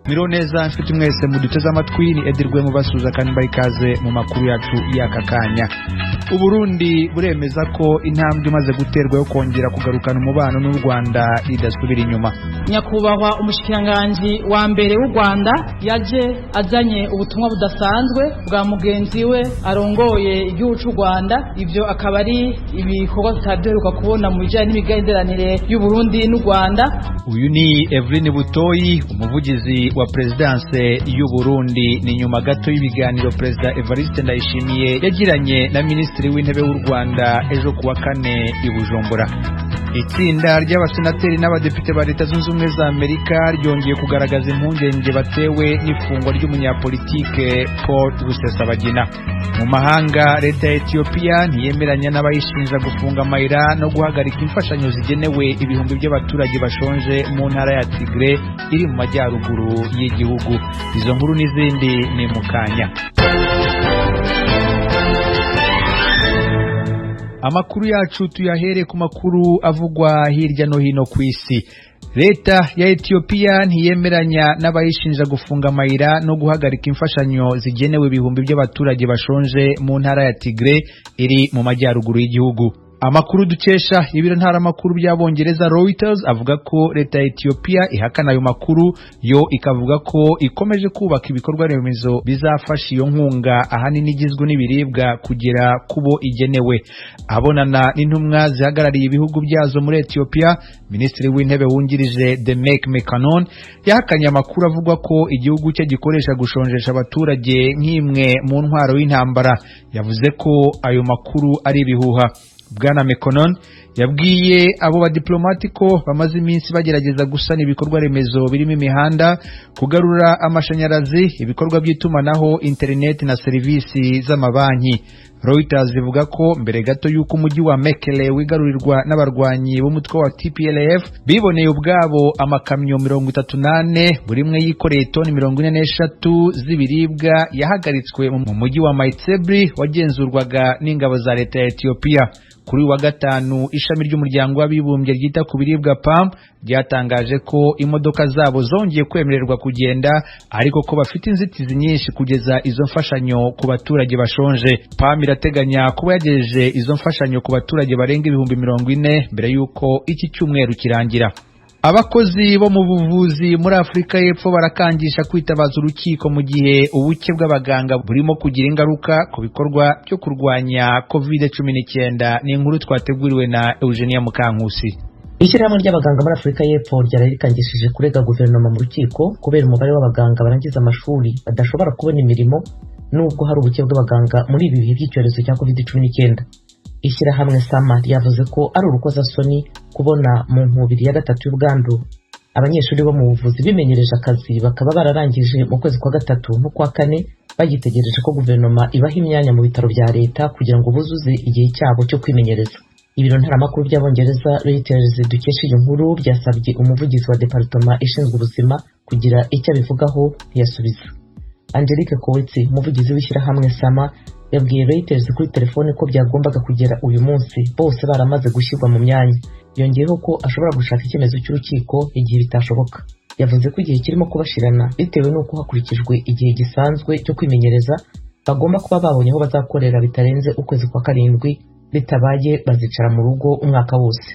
Mironeza nshuti mwese muduteze amatwi ni Edirwe mubasuza kandi barikaze mu makuru yacu y'akakanya. Uburundi buremeza ko intambwe imaze guterwa yo kongera kugarukana umubano n'u Rwanda idasubira inyuma. Nyakubahwa umushikiranganje wa mbere w'u Rwanda yaje azanye ubutumwa budasanzwe bwa mugenzi we arongoye igihugu cy'u Rwanda, ivyo akaba ari ibikorwa tutaderuka kubona mu bijanye n'imigenderanire y'u Burundi n'u Rwanda. Uyu ni Evelyn Butoyi, umuvugizi wa Presidence y'u Burundi, ni nyuma gato y'ibiganiro President Evariste Ndayishimiye yagiranye na Minisitiri w'Intebe w'u Rwanda ejo kuwa kane i Bujumbura. Itsinda ry'abasenateri n'abadepite ba Leta Zunze Ubumwe za Amerika ryongeye kugaragaza impungenge batewe n'ifungwa ry'umunyapolitike Paul Rusesabagina. Mu mahanga, Leta ya Ethiopia ntiyemeranya n'abayishinja gufunga amayira no guhagarika imfashanyo zigenewe ibihumbi by'abaturage bashonje mu ntara ya Tigre iri mu majyaruguru y'igihugu. Izo nkuru n'izindi ni mukanya. Amakuru yacu tuyahere ku makuru avugwa hirya no hino ku isi. Leta ya Ethiopia ntiyemeranya n'abayishinja gufunga amayira no guhagarika imfashanyo zigenewe ibihumbi by'abaturage bashonje mu ntara ya Tigre iri mu majyaruguru y'igihugu. Amakuru dukesha ibiro ntara makuru by'abongereza Reuters avuga ko Leta ya Ethiopia ihakana ayo makuru, yo ikavuga ko ikomeje kubaka ibikorwa remezo bizafasha iyo nkunga ahanini igizwe n'ibiribwa kugera kubo igenewe. Abonana n'intumwa zihagarariye ibihugu byazo muri Ethiopia, Minisitiri w'Intebe wungirije Demek Mekanon yahakanye amakuru avuga ko igihugu cye gikoresha gushonjesha abaturage nk'imwe mu ntwaro y'intambara. Yavuze ko ayo makuru ari ibihuha. Bwana Mekonon yabwiye abo badiplomatiko bamaze iminsi bagerageza gusana ibikorwa remezo birimo imihanda, kugarura amashanyarazi, ibikorwa by'itumanaho, internet na serivisi z'amabanki. Reuters ivuga ko mbere gato yuko umujyi wa Mekele wigarurirwa n'abarwanyi b'umutwe wa TPLF, biboneye ubwabo amakamyo 38 buri imwe yikoreye toni 43 z'ibiribwa yahagaritswe mu mujyi wa Maitsebri wagenzurwaga n'ingabo za Leta ya Ethiopia. Kuri wa gatanu, ishami ry'umuryango w'abibumbye ryita ku biribwa PAM ryatangaje ko imodoka zabo zongeye kwemererwa kugenda, ariko ko bafite inzitizi nyinshi kugeza izo mfashanyo ku baturage bashonje. PAM irateganya kuba yagejeje izo mfashanyo ku baturage barenga ibihumbi 40 mbere yuko iki cyumweru kirangira. Abakozi bo mu buvuzi muri Afrika y'Epfo barakangisha kwitabaza urukiko mu gihe ubuke bw'abaganga burimo kugira ingaruka ku bikorwa byo kurwanya COVID-19. Ni inkuru twateguriwe na Eugenia Mukankusi. Ishyirahamwe ry'abaganga muri Afrika y'Epfo ryarikangishije kurega guverinoma mu rukiko kubera umubare w'abaganga barangiza amashuri badashobora kubona imirimo nubwo hari ubuke bw'abaganga muri ibi bihe by'icyorezo cya COVID-19. Ishyirahamwe Sama yavuze ko ari urukozasoni kubona mu nkubiri ya gatatu y'ubwandu abanyeshuri bo mu buvuzi bimenyereje akazi bakaba bararangije mu kwezi kwa gatatu no kwa kane, bagitegereje ko guverinoma ibaha imyanya mu bitaro bya leta kugira ngo buzuze igihe cyabo cyo kwimenyereza. Ibiro ntaramakuru by'abongereza Reuters dukesha iyo nkuru byasabye umuvugizi wa department ishinzwe ubuzima kugira icyo abivugaho, ntiyasubiza. Angelique Kowetsi, umuvugizi w'ishyirahamwe Sama, yabwiye Reuters kuri telefone ko byagombaga kugera uyu munsi bose baramaze gushyirwa mu myanya. Yongeyeho ko ashobora gushaka icyemezo cy'urukiko igihe bitashoboka. Yavuze ko igihe kirimo kubashirana bitewe n'uko hakurikijwe igihe gisanzwe cyo kwimenyereza bagomba kuba babonye aho bazakorera bitarenze ukwezi kwa karindwi, bitabaye bazicara mu rugo umwaka wose.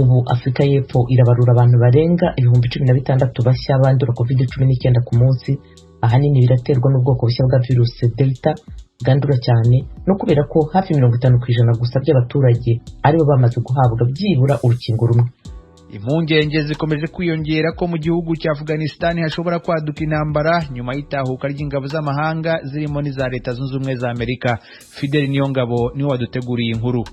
Ubu Afrika y'Epfo irabarura abantu barenga 16,000 bashya bandura COVID-19 ku munsi. Ahanini biraterwa n'ubwoko bushya bwa virusi Delta bwandura cyane no kubera ko hafi 50% gusa by'abaturage aribo bamaze guhabwa byibura urukingo rumwe. Impungenge zikomeje kwiyongera ko mu gihugu cya Afghanistan hashobora kwaduka intambara nyuma y'itahuka ry'ingabo z'amahanga zirimo n'iza Leta Zunze Ubumwe za Amerika. Fidel Niyongabo niwe waduteguriye inkuru.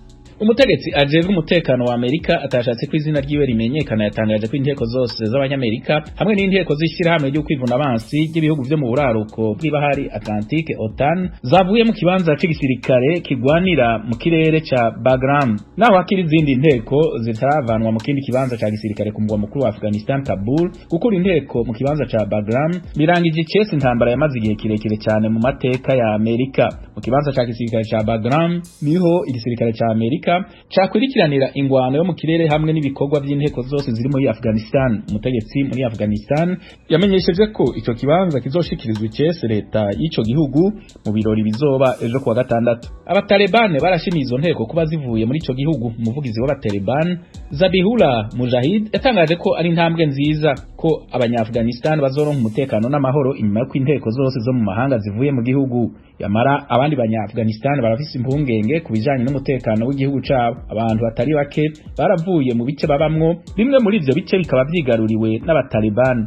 Umutegetsi ajejwe umutekano wa Amerika atashatse ko izina ryiwe rimenyekana yatangaje ko inteko zose z'abanyamerika hamwe n'inteko z'ishyirahamwe ryo kwivuna abansi ry'ibihugu byo mu buraruko bw'ibahari Atlantique OTAN zavuye mu kibanza cy'igisirikare kigwanira mu kirere ca Bagram, naho hakiri izindi inteko zitaravanwa mu kindi kibanza ca gisirikare ku mugwa mukuru wa Afghanistan Kabul. Gukura inteko mu kibanza ca Bagram birangije icese intambara yamaze igihe kirekire cyane mu mateka ya Amerika. Mu kibanza ca gisirikare ca Bagram niho igisirikare ca Amerika Amerika cakwirikiranira ingwano yo mu kirere hamwe n'ibikorwa by'inteko zose ziri muri Afghanistan. Umutegetsi muri Afghanistan yamenyesheje ko ico kibanza kizoshikirizwa icese leta y'ico gihugu mu birori bizoba ejo kuwa gatandatu. Abatalibane barashimiye izo nteko kuba zivuye muri ico gihugu. Umuvugizi w'abatalibane Zabihullah Mujahid yatangaje ko ari intambwe nziza ko abanya-Afghanistan bazoronka umutekano n'amahoro inyuma y'uko inteko zose zo mu mahanga zivuye mu gihugu. Yamara abandi banya-Afghanistan barafise impungenge ku bijanye n'umutekano w'igihugu cabo. Abantu batari bake baravuye mu bice babamwo, bimwe muri ivyo bice bikaba vyigaruriwe n'abatalibane.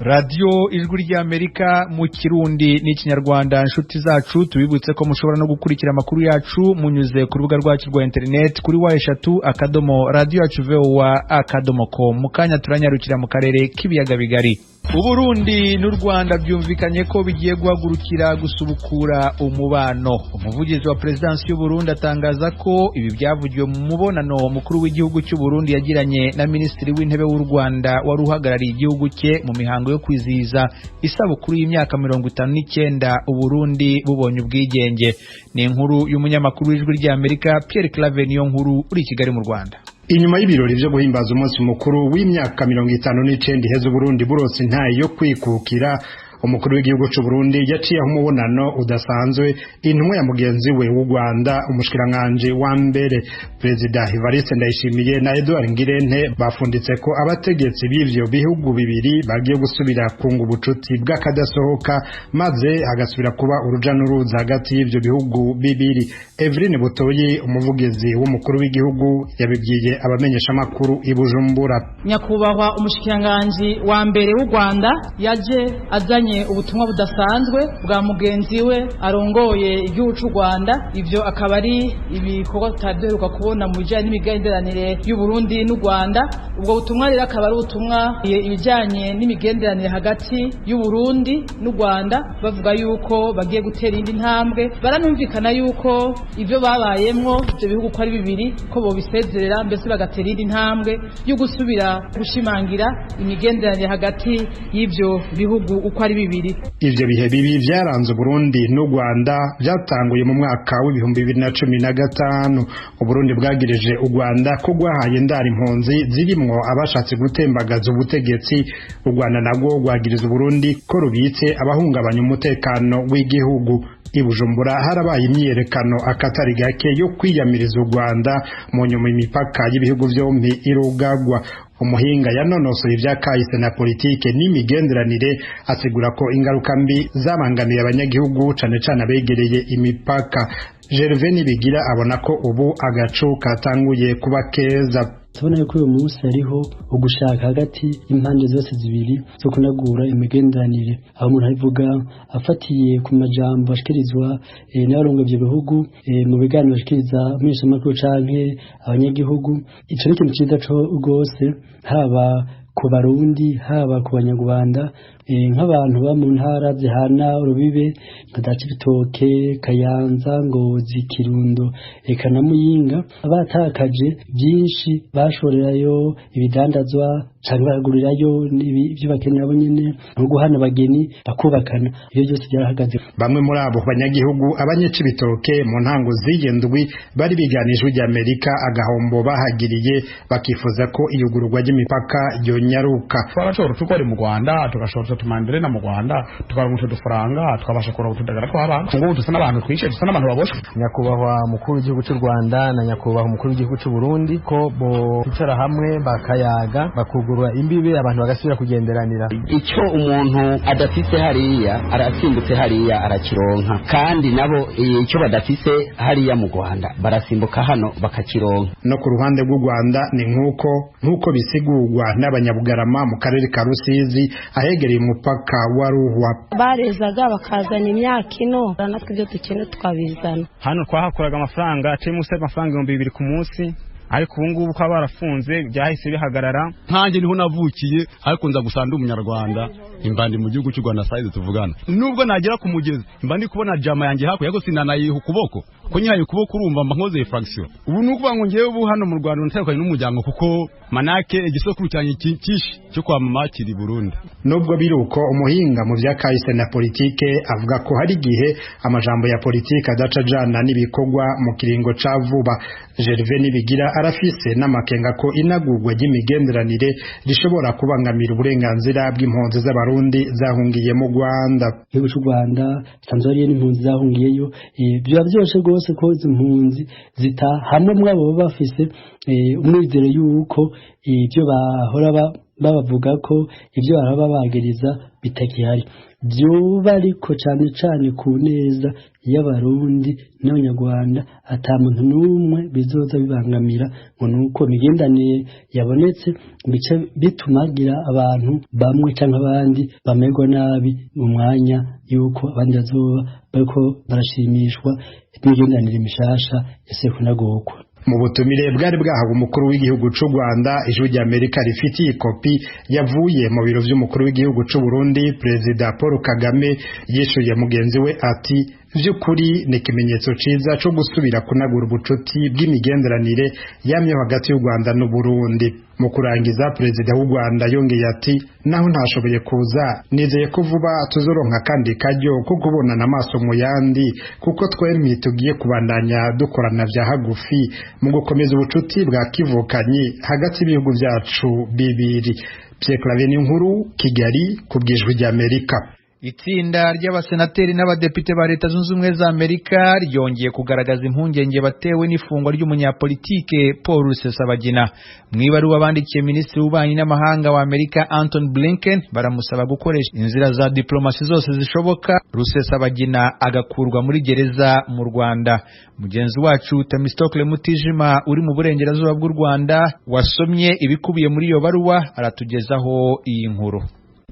Radio Ijwi ry'Amerika mu Kirundi n'ikinyarwanda. Inshuti zacu tubibutse ko mushobora no gukurikira amakuru yacu munyuze ku rubuga rwacu rwa internet kuri wa3.radio@voa.com. Mukanya turanyarukira mu karere k'ibiyaga bigari. Uburundi n'u Rwanda byumvikanye ko bigiye guhagurukira gusubukura umubano. Umuvugizi wa Presidence y'u Burundi atangaza ko ibi byavugiwe mu mubonano mukuru w'igihugu cy'u Burundi yagiranye na Minisitiri w'Intebe w'u Rwanda wari uhagarariye igihugu cye mu mihango yo kwizihiza isabukuru y'imyaka 59 Uburundi bubonye ubwigenge. Ni inkuru y'umunyamakuru w'Ijwi ry'Amerika Pierre Claver Niyonkuru uri i Kigali mu Rwanda. Inyuma y'ibirori byo guhimbaza umunsi mukuru w'imyaka 59 iheze Burundi burose ntayo yo kwikukira, umukuru w'igihugu cy'u Burundi yaciyeho umubonano udasanzwe intumwa ya mugenzi we w'u Rwanda umushikiranganje wa mbere Perezida Evariste Ndayishimiye na Edouard Ngirente bafunditse ko abategetsi b'ivyo bihugu bibiri bagiye gusubira kunga ubucuti bw'akadasohoka maze hagasubira kuba uruja n'uruza hagati y'ivyo bihugu bibiri. Evrine Butoyi umuvugizi w'umukuru w'igihugu yabibwiye abamenyesha makuru i Bujumbura. Nyakubahwa umushikiranganje wa mbere w'u Rwanda yaje azanye ubutumwa budasanzwe bwa mugenzi we arongoye igihugu cy'u Rwanda. Ivyo akaba ari ibikorwa tutaderuka kubona mu bijanye n'imigenderanire y'u Burundi n'u Rwanda. Ubwo butumwa rero akaba ari ubutumwa ibijanye n'imigenderanire hagati y'u Burundi n'u Rwanda, bavuga yuko bagiye gutera indi ntambwe. Baranumvikana yuko ivyo babayemwo ivyo bihugu ko ari bibiri ko bobisezerera mbese bagatera indi ntambwe yo gusubira gushimangira imigenderanire hagati y'ivyo bihugu uko ari bibiri. Ivyo bihe bibi vyaranze Burundi n'u Rwanda byatanguye mu mwaka w'ibihumbi 2015. Uburundi bwagirije u Rwanda ko rwahaye ndari impunzi zirimwo abashatse gutembagaza ubutegetsi. U Rwanda nabwo rwagiriza Burundi ko rubitse abahungabanya umutekano w'igihugu. I Bujumbura harabaye imyerekano akatari gake yo kwiyamiriza u Rwanda mu nyuma imipaka y'ibihugu vyombi irugagwa. Umuhinga yanonosoye ivya kahise na politike n'imigenderanire asigura ko ingaruka mbi zabangamiye abanyagihugu cane cane abegereye imipaka. Gervais Nibigira abona ko ubu agacu katanguye kuba keza. Tubona yuko uyu munsi hariho ugushaka hagati impande zose zibiri zo kunagura imigenderanire, aho umuntu abivuga afatiye ku majambo ashikirizwa n'abarongo ivyo bihugu mu biganiro bashikiriza mw'ishamakuru canke abanyagihugu. Ico ni ikintu ciza rwose, haba ku Barundi haba ku Banyarwanda, nk'abantu ba mu ntara zihana urubibe nka Cibitoke, Kayanza, Ngozi, Kirundo eka na Muyinga, abatakaje byinshi bashorerayo ibidandazwa cyangwa bagurirayo ibyo bakenera bo nyene no guhana abageni bakubakana. Iyo byose byarahagaze. Bamwe muri abo banyagihugu Abanyacibitoke mu ntango z'iyendwi bari biganijwe ry'Amerika agahombo bahagiriye, bakifuza ko iyugururwa ry'imipaka yonyaruka. Twabashobora tukora mu Rwanda tugashobora tumandire na mu Rwanda tukaronka udufaranga twabasha kuronka tudagara ko abantu ngo dusa n'abantu twishe dusa n'abantu baboshe. Nyakubahwa mukuru w'igihugu cy'u Rwanda na nyakubahwa mukuru w'igihugu cy'u Burundi ko bo bicara hamwe bakayaga bakugurura imbibe abantu bagasubira kugenderanira. Icyo umuntu adafise hariya arasimbutse hariya arakironka, kandi nabo icyo badafise hariya mu Rwanda barasimbuka hano bakakironka. No ku ruhande rw'u Rwanda ni nkuko bisigurwa n'abanyabugarama mu karere ka Rusizi ahegereye umupaka wa Ruhwa. Barezaga bakazana imyaka ino natwe ibyo dukeneye twabizana. Hano twahakoraga amafaranga cyo munsi y'amafaranga 2,000 ku munsi, ariko ubu ngubu ko barafunze byahise bihagarara. Nkanjye niho navukiye ariko nza gusanga umunyarwanda imbandi mu gihugu cy'u Rwanda size tuvugana. Nubwo nagera ku mugezi imbandi kubona jama yanjye hakurya yego sinanayiha ukuboko ko nyihaye ukuboko urumva mba nkoze fraction. Ubu nukuvuga ngo ngewe ubu hano mu Rwanda ntakanye n'umuryango kuko manake igisokuru cyanye kishi cyo kwa mama kiri Burundi. Nubwo biruko umuhinga mu bya kahise na politike avuga ko hari gihe amajambo ya politike adaca jana n'ibikorwa mu kiringo ca vuba. Gervais Nibigira arafise n'amakenga ko inagurwa ry'imigenderanire rishobora kubangamira uburenganzira bw'impunzi z'abarundi zahungiye mu Rwanda. Igihugu cy'u Rwanda Tanzania n'impunzi zahungiyeyo biba byose rwose ko izi mpunzi zita hamwe mwabo bafise umwizero yuko ibyo bahora babavuga ko ibyo baraba bageriza bitakihari byoba ariko cyane cyane ku neza y'abarundi n'abanyarwanda atamuntu n'umwe bizoza bibangamira ngo nuko migendanire yabonetse bice bitumagira abantu bamwe cyangwa abandi bamerwa nabi mu mwanya yuko abandi bazoba bariko barashimishwa imigendanire mishasha ese kunagokwa. Mu butumire bwari bwahawe umukuru w'igihugu cy'u Rwanda, ijwi ry'Amerika rifitiye ikopi yavuye mu biro by'umukuru w'igihugu cy'u Burundi, Perezida Paul Kagame yishuye mugenzi we ati vy'ukuri ni ikimenyetso ciza cyo gusubira kunagura ubucuti bw'imigenderanire yamye hagati y'u Rwanda n'u Burundi. Mu kurangiza Perezida w'u Rwanda yongeye ati naho ntashoboye kuza nizeye ko vuba tuzoronka kandi kajyo ko kubonana amaso mu yandi kuko twemye tugiye kubandanya dukorana vya hagufi mu gukomeza ubucuti bwa kivukanyi hagati y'ibihugu byacu bibiri. Pierre Claver Nkuru, Kigali, ku bw'ijwi ry'Amerika. Itsinda ry'abasenateri n'abadepite ba Leta Zunze Ubumwe za Amerika ryongeye kugaragaza impungenge batewe n'ifungwa ry'umunyapolitike Paul Rusesabagina. Mwibaruwa bandikiye Minisitiri w'Ububanyi n'Amahanga wa Amerika Anthony Blinken baramusaba gukoresha inzira za diplomasi zose zishoboka Rusesabagina agakurwa muri gereza mu Rwanda. Mugenzi wacu Temistokle Mutijima uri mu burengerazuba bw'u Rwanda wasomye ibikubiye muri iyo baruwa aratugezaho iyi nkuru.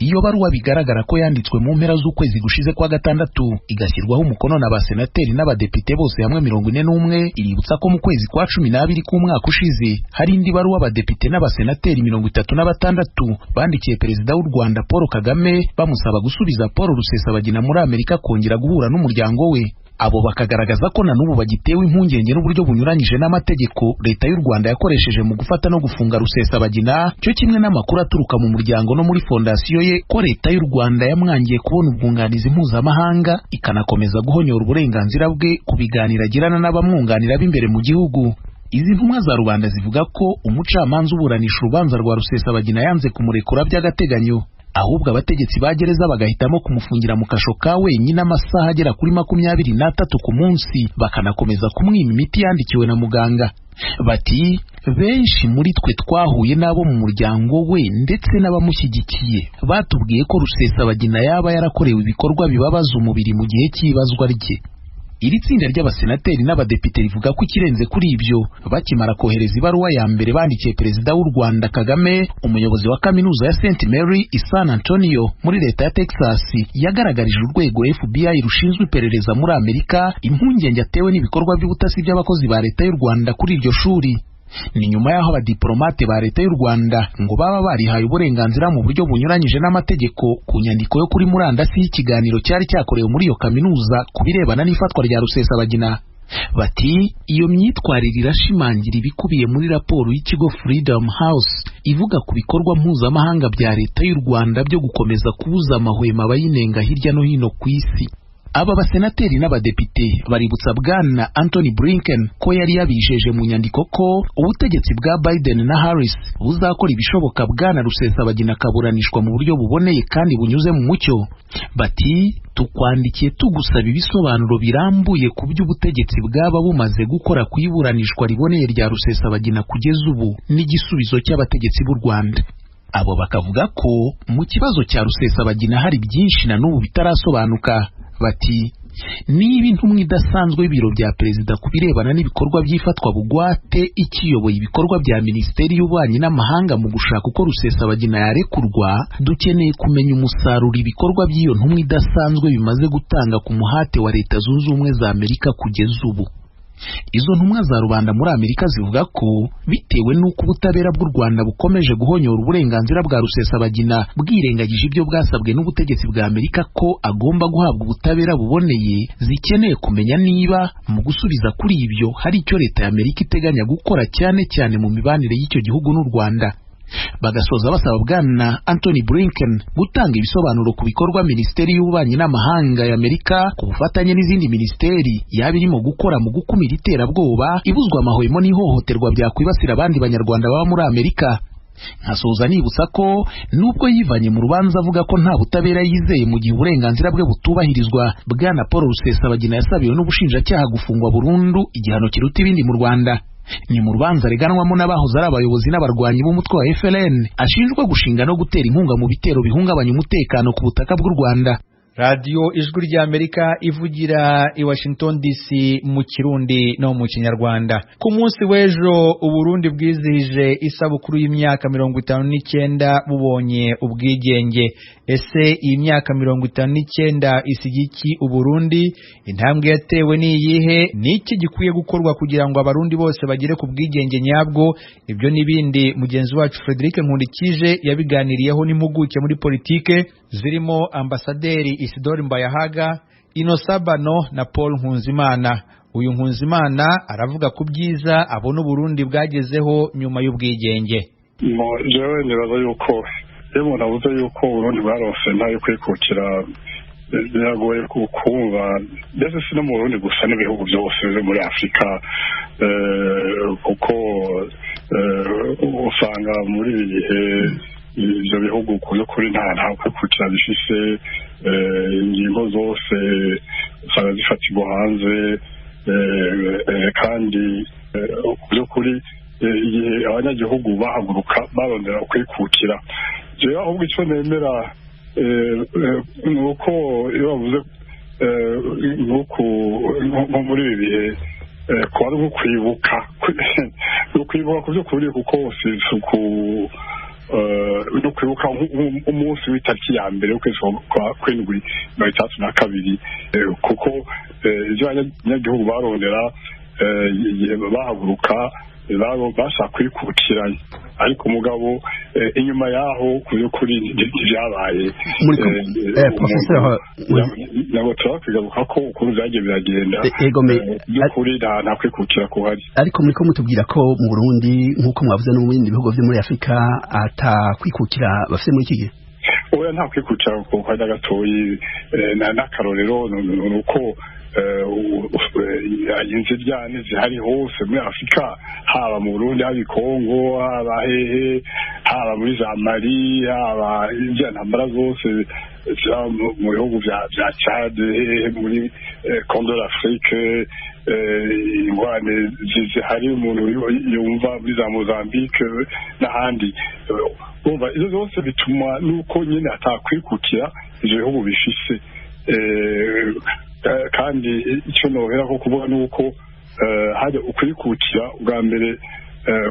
Iyo baruwa bigaragara ko yanditswe mu mpera z'ukwezi gushize kwa gatandatu igashyirwaho umukono n'abasenateri n'abadepite bose hamwe 41 iributsa ko mu kwezi kwa 12 k'umwaka ushize hari indi baruwa abadepite n'abasenateri 36 bandikiye Perezida w'u Rwanda Paul Kagame bamusaba gusubiza Paul Rusesabagina muri Amerika kongera guhura n'umuryango we. Abo bakagaragaza ko na n'ubu bagitewe impungenge n'uburyo bunyuranyije n'amategeko Leta y'u Rwanda yakoresheje mu gufata no gufunga Rusesabagina, cyo kimwe n'amakuru aturuka mu muryango no muri fondasiyo ye ko Leta y'u Rwanda yamwangiye kubona ubwunganizi mpuzamahanga ikanakomeza guhonyora uburenganzira bwe ku biganiro agirana n'abamwunganira b'imbere mu gihugu. Izi ntumwa za rubanda zivuga ko umucamanza uburanisha urubanza rwa Rusesabagina yanze kumurekura by'agateganyo, ahubwo abategetsi bagereza bagahitamo kumufungira mu kasho ka wenyine amasaha agera kuri 23 ku munsi bakanakomeza kumwima imiti yandikiwe na muganga. Bati benshi muri twe twahuye nabo mu muryango we ndetse n'abamushyigikiye batubwiye ko Rusesabagina yaba yarakorewe ibikorwa bibabaza umubiri mu gihe cy'ibazwa rye. Iri tsinda ry'abasenateri n'abadepite rivuga ko ikirenze kuri ibyo bakimara kohereza ibaruwa ya mbere bandikiye Perezida w'u Rwanda Kagame, umuyobozi wa kaminuza ya St Mary i San Antonio muri leta ya Texas yagaragarije urwego FBI rushinzwe iperereza muri Amerika impungenge atewe n'ibikorwa by'ubutasi by'abakozi ba Leta y'u Rwanda kuri iryo shuri. Ni nyuma y'aho abadiplomate ba Leta y'u Rwanda ngo baba barihaye uburenganzira mu buryo bunyuranyije n'amategeko ku nyandiko yo kuri murandasi y'ikiganiro cyari cyakorewe muri iyo kaminuza kubirebana n'ifatwa rya Rusesabagina. Bati iyo myitwarire irashimangira ibikubiye muri raporo y'ikigo Freedom House ivuga ku bikorwa mpuzamahanga bya Leta y'u Rwanda byo gukomeza kubuza amahwema abayinenga hirya no hino ku isi. Aba basenateri n'abadepite baributsa Bwana Anthony Blinken ko yari yabijeje mu nyandiko ko ubutegetsi bwa Biden na Harris buzakora ibishoboka Bwana Rusesabagina kaburanishwa mu buryo buboneye kandi bunyuze mu mucyo. Bati tukwandikiye tugusaba ibisobanuro birambuye ku by'ubutegetsi bwaba bumaze gukora ku iburanishwa riboneye rya Rusesabagina kugeza ubu n'igisubizo cy'abategetsi b'u Rwanda. Abo bakavuga ko mu kibazo cya Rusesabagina hari byinshi na n'ubu bitarasobanuka. Bati niba intumwa idasanzwe y'ibiro bya Perezida ku birebana n'ibikorwa by'ifatwa bugwate ikiyoboye ibikorwa bya Minisiteri y'Ububanyi n'Amahanga mu gushaka uko Rusesabagina yarekurwa, dukeneye kumenya umusaruro ibikorwa by'iyo ntumwa idasanzwe bimaze gutanga ku muhate wa Leta Zunze Ubumwe za Amerika kugeza ubu. Izo ntumwa za rubanda muri Amerika zivuga ko bitewe n'uko ubutabera bw'u Rwanda bukomeje guhonyora uburenganzira bwa Rusesabagina bwirengagije ibyo bwasabwe n'ubutegetsi bwa Amerika ko agomba guhabwa ubutabera buboneye, zikeneye kumenya niba mu gusubiza kuri ibyo hari icyo leta ya Amerika iteganya gukora cyane cyane mu mibanire y'icyo gihugu n'u Rwanda. Bagasoza basaba Bwana Anthony Blinken gutanga ibisobanuro ku bikorwa Minisiteri y'Ububanyi n'Amahanga ya Amerika ku bufatanye n'izindi minisiteri yaba irimo gukora mu gukumira iterabwoba, ibuzwa amahwemo n'ihohoterwa byakwibasira abandi banyarwanda baba muri Amerika. Nkasoza nibutsa ko nubwo yivanye mu rubanza avuga ko nta butabera yizeye mu gihe uburenganzira bwe butubahirizwa, Bwana Paul Rusesabagina yasabiwe n'ubushinjacyaha gufungwa burundu, igihano kiruta ibindi mu Rwanda. Ni mu rubanza reganwamo n'abahoze ari abayobozi n'abarwanyi b'umutwe wa FLN ashinjwa gushinga no gutera inkunga mu bitero bihungabanya umutekano ku butaka bw'u Rwanda. Radio Ijwi ry'Amerika ivugira i Washington DC mu Kirundi no mu Kinyarwanda. Ku munsi w'ejo Uburundi bwizihije isabukuru y'imyaka 59 bubonye ubwigenge. Ese iyi myaka 59 isigiki Uburundi? Intambwe yatewe ni iyihe? Niki gikwiye gukorwa kugira ngo abarundi bose bagire ku bwigenge nyabwo? Ibyo nibindi mugenzi wacu Frederic Nkundikije yabiganiriyeho n'impuguke muri politike zirimo ambasaderi Isidore Mbayahaga, Inosabano na Paul Nkunzimana. Uyu Nkunzimana aravuga ku byiza abona Uburundi bwagezeho nyuma y'ubwigenge. Jewe nibaza yuko umuntu avuze yuko Uburundi bwarose ntayo kwikukira biragoye kumva, ndetse si no mu Burundi gusa n'ibihugu byose byo muri Afurika, kuko usanga muri ibi bihe ibyo bihugu kuri nta kwikukira bifise, ingingo zose usanga zifatirwa hanze, kandi by'ukuri igihe abanyagihugu bahaguruka barondera kwikukira. Jewe ahubwo icyo nemera ni uko iyo bavuze nko muri ibi bihe kuba ari nko kwibuka ku by'ukuri, kuko no kwibuka umunsi w'itariki ya mbere w'ukwezi kwa kwindwi 32, kuko ibyo abanyagihugu barondera igihe bahaguruka bashaka kwikukiranya, ariko umugabo inyuma yaho ku by'ukuri ntibyabaye. nabo turakigaruka ko ukuntu byagiye biragenda by'ukuri nta kwikukira kuhari. Ariko muriko mutubwira ko mu Burundi nk'uko mwavuze no mu bindi bihugu byo muri Afurika atakwikukira bafite muri iki gihe? Oya, nta kwikukira ku kanya gatoyi. N'akarorero ni uko inziryane zihari hose muri Afurika, haba mu Burundi, haba i Kongo, haba hehe, haba muri za Mali, haba intambara zose mu bihugu bya Chad, muri Congo d'Afrique, ingwane zihari umuntu yumva muri za Mozambique n'ahandi. Izo zose bituma nuko nyine atakwikukira ivyo bihugu bifise, kandi icyo nohera ko kuvuga nuko hajya ukwikukira bwa mbere,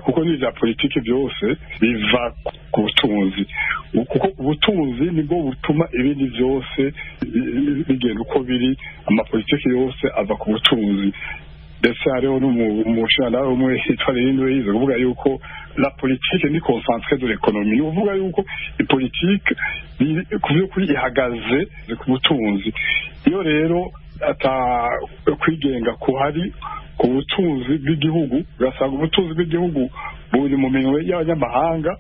kuko n'ibya politiki byose biva ku butunzi, kuko ubutunzi nibwo butuma ibindi byose bigenda uko biri. Amapolitiki yose ava ku butunzi, ndetse hariho n'umushinga umwe hitwa Lindwe yize kuvuga yuko la politique ni concentrée de l'économie. Ni uvuga yuko ipolitike ku by'ukuri ihagaze ku butunzi. Iyo rero ata kwigenga kuhari ku butunzi bw'igihugu, ugasanga ubutunzi bw'igihugu buri mu minwe y'abanyamahanga,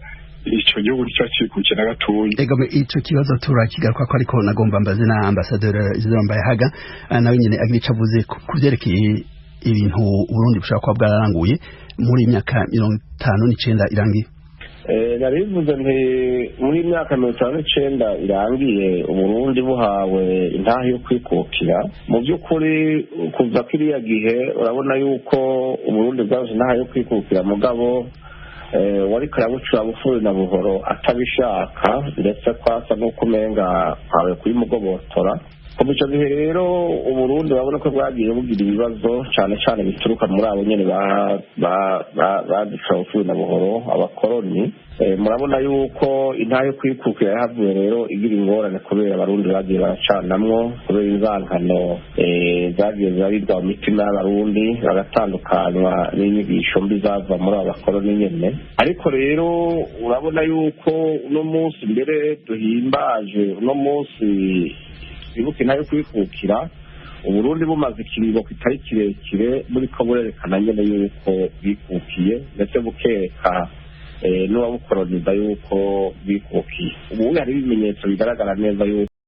icyo gihugu nicyo kikukira gatoya. Icyo kibazo turakigaruka ko, ariko nagomba mbaze na ambasaderi Isidore Mbayahaga nawe nyine agira icyo avuze ku byerekeye ibintu Burundi bushobora kuba bwararanguye muri imyaka 59 irangiye. Narivuze nti muri imyaka 59 irangiye Uburundi buhawe intahe yo kwikukira. Mu by'ukuri kuva kiriya gihe urabona yuko Uburundi bwaje intahe yo kwikukira, mugabo wari karabucura bufuri na buhoro atabishaka, ndetse kwasa no kumenga kwawe kuri mugobotora. kuva icyo gihe rero uburundi babona ko bwagiye bugira ibibazo cyane cyane bituruka muri abo nyine badushaho na buhoro abakoroni. Murabona yuko intahe yo kwikukira yahavuye rero igira ingorane kubera abarundi bagiye baracanamwo kubera inzankano zagiye zirabirwa mu mitima y'abarundi bagatandukanywa n'inyigisho mbi zava muri abo bakoroni nyene. Ariko rero urabona yuko uno munsi mbere duhimbaje uno munsi twibuka intahe yo kwikukira uburundi bumaze ikiringo kitari kirekire buriko burerekana nyene yuko bikukiye ndetse bukereka n'uwabukoroniza yuko bikukiye. Ubu hari ibimenyetso bigaragara neza yuko